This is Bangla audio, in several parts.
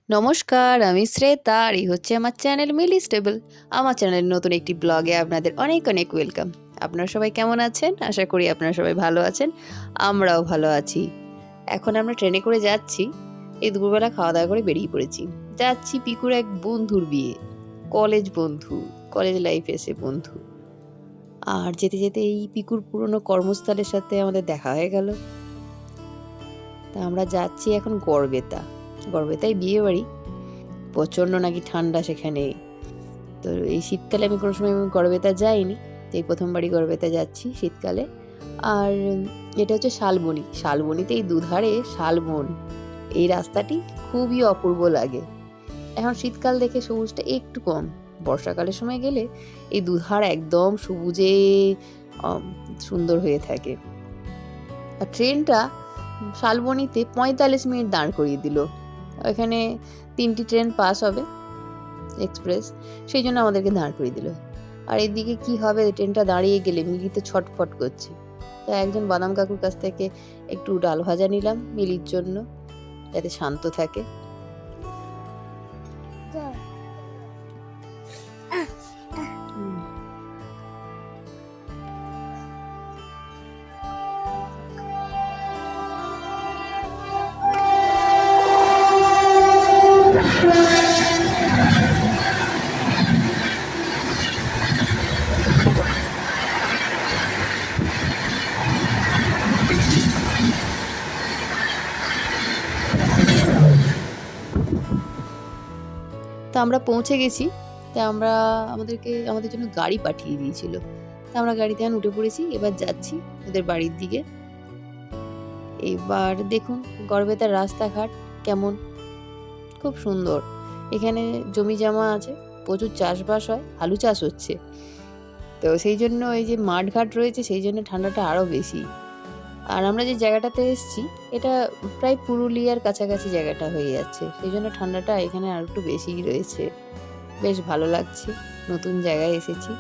নমস্কার, আমি শ্রেতা আর এই হচ্ছে আমার চ্যানেল মিলি স্টেবল। আমার চ্যানেলের নতুন একটি ব্লগে আপনাদের অনেক অনেক ওয়েলকাম। আপনারা সবাই কেমন আছেন? আশা করি আপনারা সবাই ভালো আছেন। আমরাও ভালো আছি। এখন আমরা ট্রেনে করে যাচ্ছি। এই দুপুরবেলা খাওয়া দাওয়া করে বেরিয়ে পড়েছি। যাচ্ছি পিকুর এক বন্ধুর বিয়ে। কলেজ বন্ধু, কলেজ লাইফে এসে বন্ধু। আর যেতে যেতে এই পিকুর পুরনো কর্মস্থলের সাথে আমাদের দেখা হয়ে গেল। তা আমরা যাচ্ছি এখন গড়বেতা। গড়বেতায় বিয়ে বাড়ি। প্রচণ্ড নাকি ঠান্ডা সেখানে। তো এই শীতকালে আমি কোনো সময় গড়বেতা যাইনি, এই প্রথমবারই গড়বেতা যাচ্ছি শীতকালে। আর এটা হচ্ছে শালবনি। শালবনিতে এই দুধারে শালবন, এই রাস্তাটি খুবই অপূর্ব লাগে। এখন শীতকাল দেখে সবুজটা একটু কম, বর্ষাকালের সময় গেলে এই দুধার একদম সবুজে সুন্দর হয়ে থাকে। আর ট্রেনটা শালবনিতে 45 মিনিট দাঁড় করিয়ে দিল। এখানে 3টি ট্রেন পাস হবে এক্সপ্রেস, সেই জন্য আমাদেরকে দাঁড় করিয়ে দিল। আর এদিকে কি হবে, ট্রেনটা দাঁড়িয়ে গেলে মিলিতে ছটফট করছে। তো একজন বাদাম কাকুর কাছ থেকে একটু ডাল ভাজা নিলাম মিলির জন্য, যাতে শান্ত থাকে। তো আমরা পৌঁছে গেছি। তা আমাদের জন্য গাড়ি পাঠিয়ে দিয়েছিল। তা আমরা গাড়িতে উঠে পড়েছি, এবার যাচ্ছি ওদের বাড়ির দিকে। এবার দেখুন গড়বেতার রাস্তাঘাট কেমন, খুব সুন্দর। এখানে জমি জমা আছে, প্রচুর চাষবাস হয়, আলু চাষ হচ্ছে। তো সেই জন্য এই যে মাঠঘাট রয়েছে, সেই জন্য ঠান্ডাটা আরও বেশি। আর আমরা যে জায়গাটাতে এসেছি এটা প্রায় পুরুলিয়ার কাছাকাছি জায়গাটা হয়ে যাচ্ছে, সেই জন্য ঠান্ডাটা এখানে আর একটু বেশিই রয়েছে। বেশ ভালো লাগছে, নতুন জায়গায় এসেছি।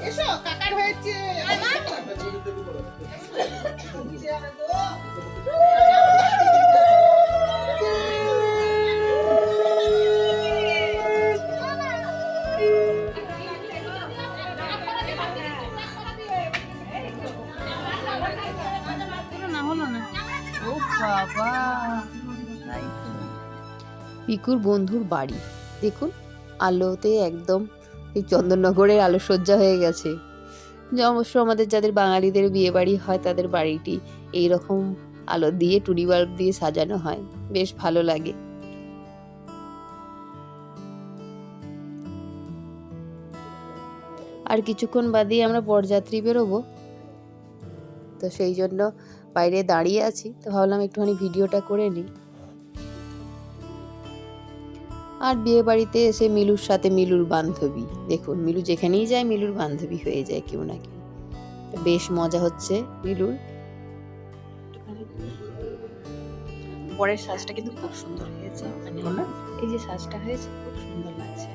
এসো কাকার হয়েছে পিকুর বন্ধুর বাড়ি দেখুন, আলোতে একদম এই চন্দননগরের আলোকসজ্জা হয়ে গেছে। যে অবশ্য আমাদের যাদের বাঙালিদের বিয়ে বাড়ি হয় তাদের বাড়িটি এইরকম আলো দিয়ে, টুনি বাল্ব দিয়ে সাজানো হয়, বেশ ভালো লাগে। আর কিছুক্ষণ বাদেই আমরা বরযাত্রী বেরোবো, তো সেই জন্য বাইরে দাঁড়িয়ে আছি। তো ভাবলাম একটুখানি ভিডিওটা করে নিই। আর বিয়ে বাড়িতে এসে মিলুর সাথে মিলুর বান্ধবী, দেখুন মিলু যেখানেই যায় মিলুর বান্ধবী হয়ে যায় কেউ না কেউ। বেশ মজা হচ্ছে মিলুর। বরের সাজটা কিন্তু খুব সুন্দর হয়েছে, মানে এই যে সাজটা হয়েছে খুব সুন্দর লাগছে।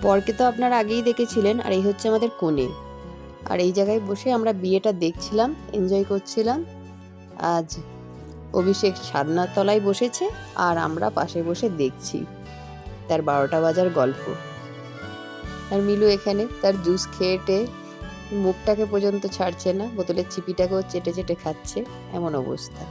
বরকে তো আপনারা আগেই দেখেছিলেন, আর এই হচ্ছে আমাদের কনে। আর এই জায়গায় বসে আমরা বিয়েটা দেখছিলাম, এনজয় করছিলাম। আজ অভিষেক ছাদনার তলায় বসেছে আর আমরা পাশে বসে দেখছি তার 12টা বাজার গল্প। আর মিলু এখানে তার জুস খেয়েটে মুখটাকে পর্যন্ত ছাড়ছে না, বোতলের চিপিটাকেও চেটে চেটে খাচ্ছে, এমন অবস্থা।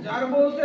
যার বলতে